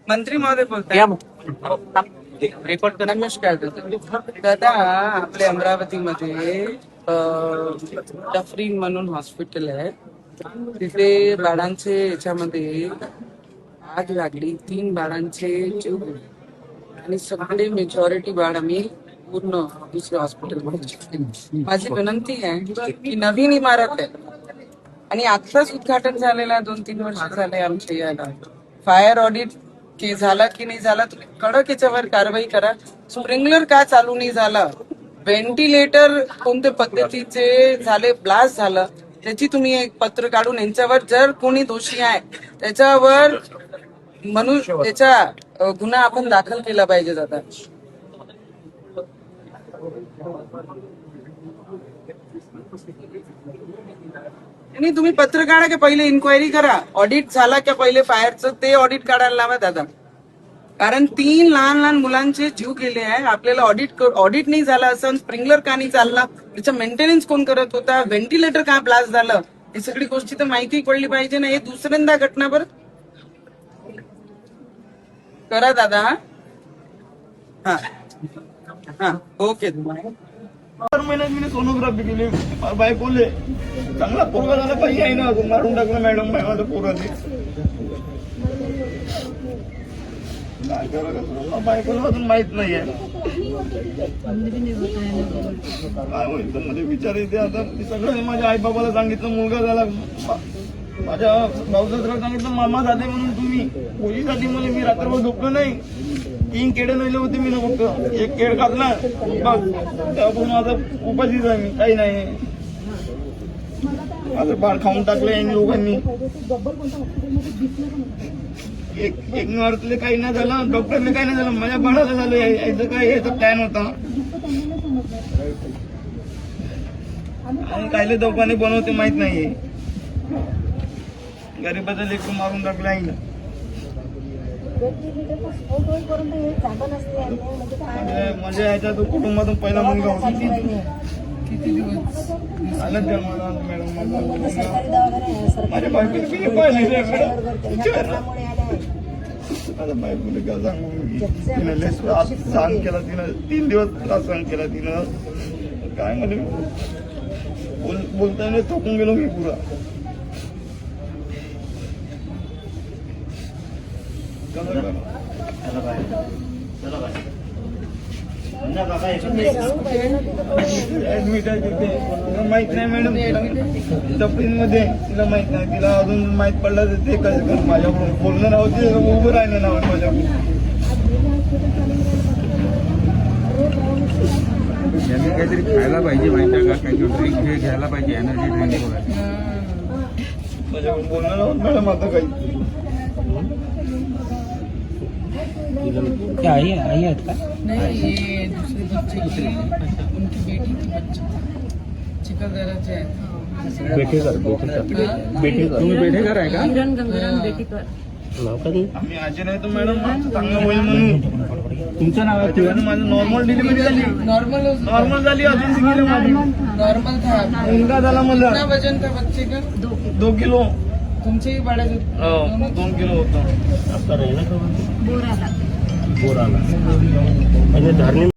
मंत्री महोदय बोलताय. नमस्कार दादा. आपल्या अमरावतीमध्ये डफरीन म्हणून हॉस्पिटल आहे. तिथे बाळांचे याच्यामध्ये आग लागली. 3 बाळांचे जीव गेले आणि सगळे मेजॉरिटी बाळ आम्ही पूर्ण दुसऱ्या हॉस्पिटलमध्ये. माझी विनंती आहे की नवीन इमारत आहे आणि आत्ताच उद्घाटन झालेला 2-3 वर्ष झाले आमच्या याला. फायर ऑडिट झाला की नाही झाला, तुम्ही कडक याच्यावर कारवाई करा. स्प्रिंकलर का चालू नाही झाला, व्हेंटिलेटर कोणत्या पद्धतीचे झाले, ब्लास्ट झालं, त्याची तुम्ही एक पत्र काढून यांच्यावर जर कोणी दोषी आहे त्याच्यावर म्हणून त्याचा गुन्हा आपण दाखल केला पाहिजे. दादा आणि तुम्ही पत्र काढा की पहिले इन्क्वायरी करा. ऑडिट झाला की पहिले फायरचं ते ऑडिट काढायला लावा दादा. कारण 3 लहान मुलांचे जीव गेले आहे. आपल्याला ऑडिट नाही झाला असं, स्प्रिंकलर का नाही चालला, त्याचं मेंटेनन्स कोण करत होता, व्हेंटिलेटर का ब्लास्ट झालं, ही सगळी गोष्टी तर माहिती पडली पाहिजे ना. हे दुसऱ्यांदा घटना बरं करा दादा. हा हा ओके. महिन्यात मी सोनोग्राफी केली. बाय बोलले चांगला पोरगा झाला पाहिजे आहे ना, अजून मारून टाकलं मॅडम माझ्या पोराने. बायकोला अजून माहित नाहीये काय होईल तर मध्ये विचार येते. आता सगळं माझ्या आई बाबाला सांगितलं, मुलगा झाला, माझ्या भाऊसासरा सांगितलं मामा झाले म्हणून तुम्ही पोलीसाठी. मला मी रात्रभर झोपलो नाही. 3 केडे नेले होते मी ना, फक्त 1 केड खातला बस. त्यापासून माझा उपाशीच आहे मी, काही नाही. माझं बाळ खाऊन टाकलं यांनी लोकांनी. एक नॉर्थले काही नाही झालं, डॉक्टरने काही नाही झालं, माझ्या बाळाला झालं. याचं काय याचा प्लॅन होता. आणि कायले दोघांनी बनवते माहित नाहीये. गरीबाचं लेकरू मारून टाकलं आहे. म्हणजे याच्यात कुटुंबातून पहिला मुलगा होता. किती दिवस आलं जन्माला मॅडम. माझ्या बायकोने पाहिले आता बायकोने काय सांगू, तिने लय सहन केला. तिनं 3 दिवस त्रास सहन केला तिनं. काय म्हणजे बोलताना थकून गेलो मी पुरा. ऍडमिट आहे तिथे. तिला माहित नाही मॅडम, डफरीन मध्ये. तिला माहित नाही. तिला अजून माहित पडलं तर ते कसं कर. माझ्याकडून बोलणं नाव, ते उभं राहिलं नाव माझ्याकडून. त्यांनी काहीतरी खायला पाहिजे माहिती आहे का, काही ड्रिंक हे घ्यायला पाहिजे, एनर्जी ड्रिंक वगैरे. माझ्याकडून बोलणं नाव मॅडम. आता काही क्या आई आहेत का? नहीं, ये दूसरे बच्चे की उनकी बेटी की बच्चा चिखलदराचे आहे. बेटेकर तुम्ही बेटेकर आहे का? नाव का नाही? आम्ही आजी नाही तर मॅडम चांगलं होईल म्हणून. तुमचं नाव आहे? माझं नॉर्मल डिलिव्हरी झाली. नॉर्मल झाली. अजून सिंगल माझी नॉर्मल था. मुलगा झाला मला. कितना वजन था बच्चे का? 2 किलो. तुमचे बाळाचे 2 किलो होतं. बोराला म्हणजे धार्मिक